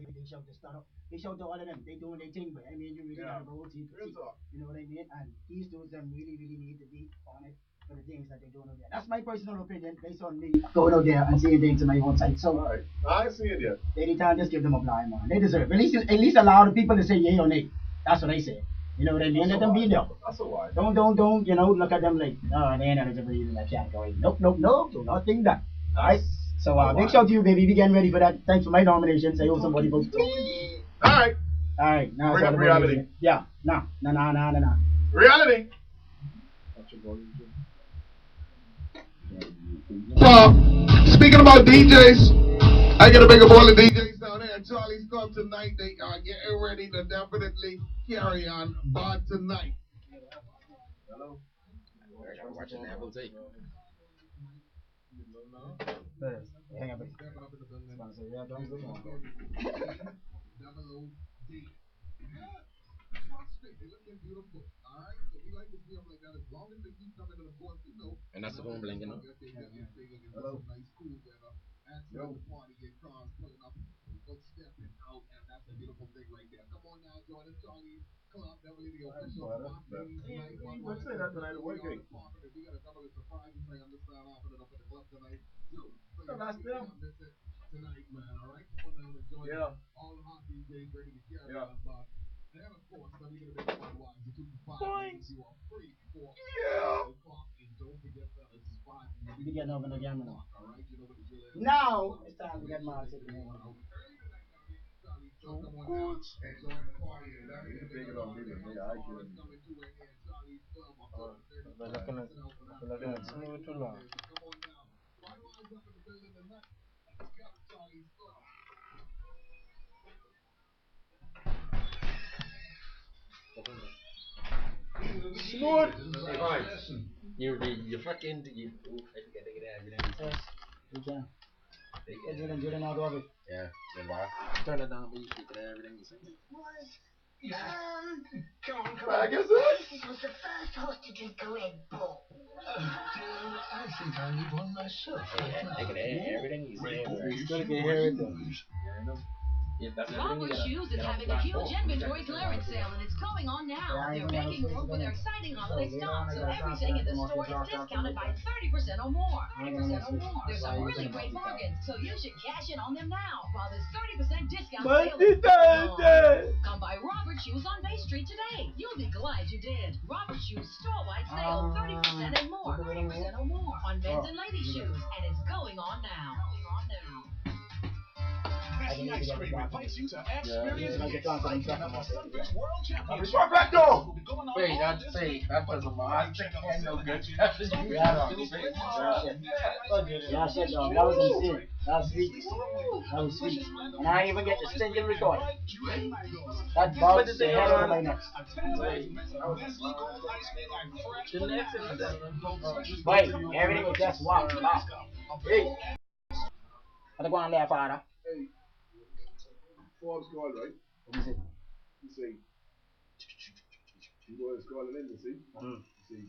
They shout to start up. They shout to all of them. They doing their thing, but I mean, you really gotta go to see. You know what I mean? And these dudes them really, really need to be on it for the things that they're doing over there. That's my personal opinion based on me going out there and seeing things in my own sight. So, all right, I see it yet. Anytime, just give them a blind man. They deserve. At least allow the people to say yay or nay. That's what I say. You know what I mean? Let them be there. That's a why. Don't. You know, look at them like, oh, they ain't eligible in that category. Nope. Do not think that. All right. So big shout to you, baby. We getting ready for that. Thanks for my nominations. I hope somebody votes. All right. Now bring up reality. Yeah. Nah. Reality. Speaking about DJs, I got a big up all the DJs down there. Charlie's Club tonight. They are getting ready to definitely carry on bar tonight. Hello. Watching that whole take. Hang on, and that's the home blank, you know. Hello. Yo. That's a beautiful thing right there. Come on now, join us, Charlie's Club. Definitely the official. Let's say that tonight. We got a couple of surprises. I understand happening up at the club tonight. So that's them. Tonight, man. All right, come on down and join all the hot DJs ready to carry on. And of course, let me get a big one. The 2 to 5. You are free for o'clock. And don't forget that it's 5. You get over again now. All right, you know what the drill is. Now it's time to get mad. So come on down and join the party. And that is big enough. Looking at smooth too long. Smooth. Hey, fine. You fucking you. I forget to get everything. You can. You now go over. Yeah. Then why? Turn it down, but you keep it everything you say. Come on, I guess that. This was the first horse to drink a Red Bull. I think I need one myself. Yeah, I can add everything you say. You gotta get here and Robert Shoes is having a huge inventory clearance sale, and it's going on now. They're making proof with their exciting holiday stock, so everything in the store is discounted by 30% or more. 30% or more. There's some really great bargains, so you should cash in on them now while this 30% discount sale is going on. Come by Robert Shoes on Bay Street today. You'll be glad you did. Robert Shoes store-wide sale, 30% and more. 30% or more on men's and ladies' shoes, and it's going on now. This next stream invites you to experience the excitement of the Thunder's World Championship. Wait, that was a lot. No good. Yeah, shit, dog. That was insane. That was sweet. That was sweet. And I even get the stinking record. That bounced the head over my neck. Wait, everything was just wow. Hey. What's going on there, father? Hey. Forbes called, right? What is it? You say, you go and call it in to see. You see,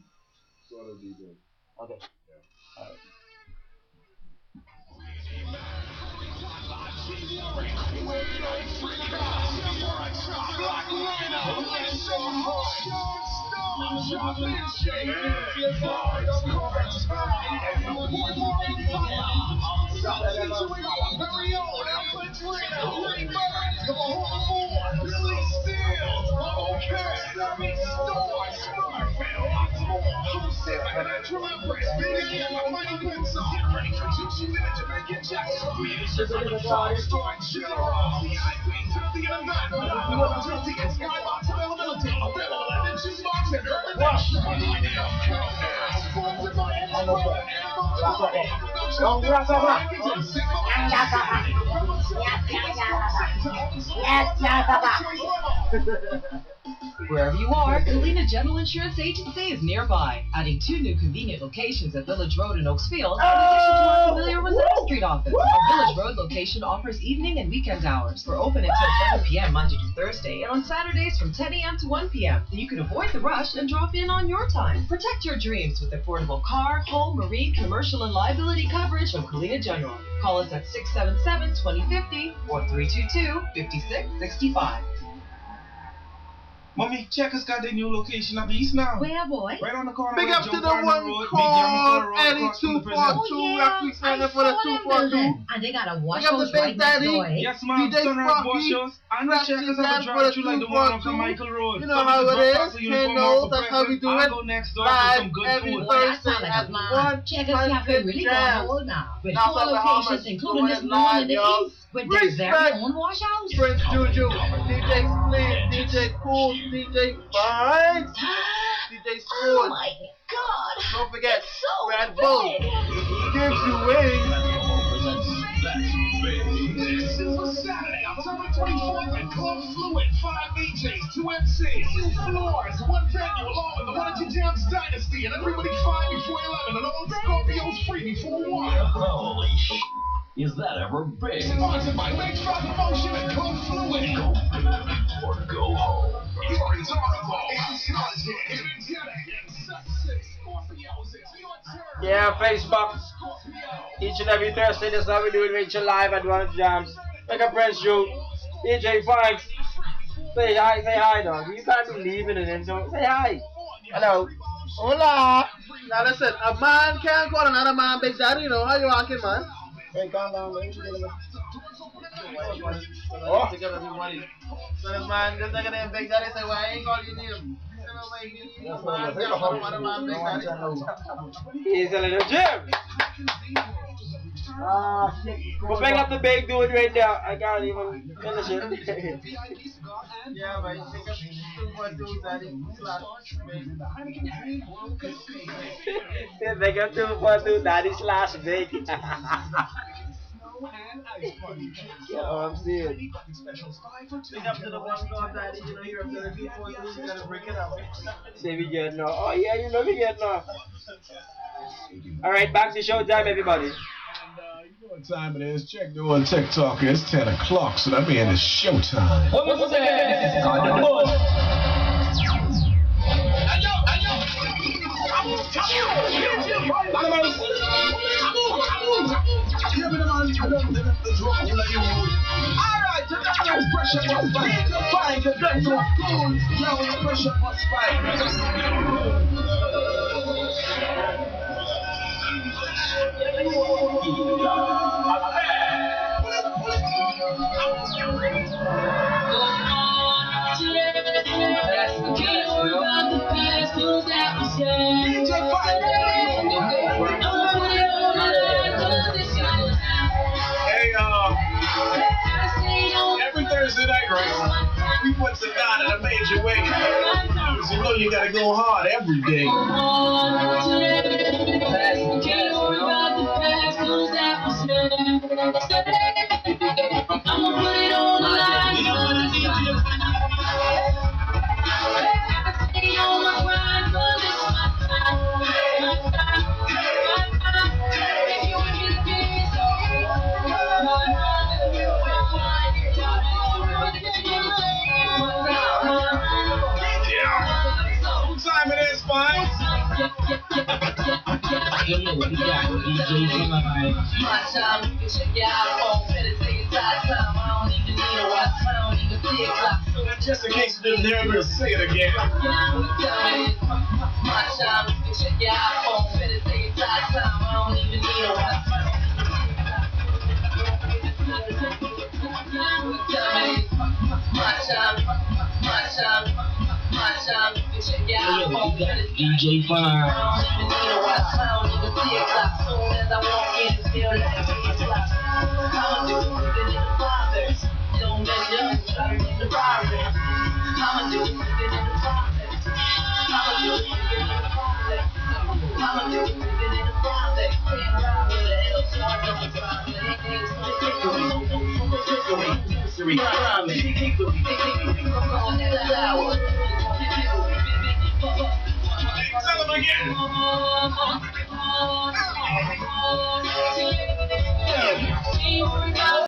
sort of DJ. Okay. Yeah. Alright. Wherever you are, Galena General Insurance Agency is nearby, adding 2 new convenient locations at Village Road in Oaksfield, in addition to our familiar Rosetta Street office. Our Village Road location offers evening and weekend hours. We're open until 7 p.m. Monday to Thursday, and on Saturdays from 10 a.m. to 1 p.m. So you can avoid the rush and drop in on your time. Protect your dreams with affordable car, home, marine, commercial, and liability coverage from Galena General. Call us at 677-2050 or 322-5665. Mommy, Checkers got their new location up east now. Where, boy? Right on the corner. Big up to the one called Eddie 242. Representing for the 242. And they got a wash Big up house the right Big next Daddy. door. Yes, ma'am. DJ Sunrise Sprocky. Wash House. And the Checkers have a drive through like the one off the Michael Road. You know how it is. 10 knows. That's how we do it. I'll go next door for some good every food. Thursday at 1. Checkers Cafe really going hold now. With 4 locations, including this one in the east, with their very own wash house. Prince Juju, DJ Split, DJ Cool, DJ Vibes, DJ Spoon. Oh my God! Don't forget, So Redbull gives you wings. Super Saturday, October 24th at Club Fluid. 5 DJs, 2 MCs, 2 floors, 1 venue, along with the one at Jamz Dynasty, and everybody 5 before 11, and all Scorpios free before 1. Holy shit. Is that ever big? Sponsored by Big Drop Promotion and Club Fluid. Go big or go home. It's horrible. It's energetic and sexy. Scorpios, it's your turn. Yeah, Facebook. Each and every Thursday, that's how we do it. Rachel live at one of the jams. Make a Prince Juke. DJ Vibes. Say hi, dog. You can't be leaving it in, so say hi. Hello. Hola. Now listen, a man can't call another man Big Daddy, you know. How you walking, man? Hey, calm down, man. Oh. So this man, this nigga named Big Daddy say, well, I ain't call you name. He's a little Jim. We'll bring up the big dude right now. I can't even finish it. Yeah, man. Take up 2.2 Daddy. Big up 2.2 Daddy / big. Yeah, I'm seeing. Big up to the one called Daddy. You know, you're up to the 2.2. You gotta break it up. Say we get no. Oh, yeah, you know we get no. Alright, back to showtime, everybody. You know what time it is. Check the old TikTok. It's 10 o'clock, so that means it's showtime. What's that? Alright, today's pressure was fine. Fine, the dress was cool. Now your pressure was fine. Every Thursday night, right? We put the down in a major way. Cause you know you gotta go hard every day. Time it is, fine. You know what we got, DJ Vibes. Just in case you didn't hear me, say it again. DJ Vibes.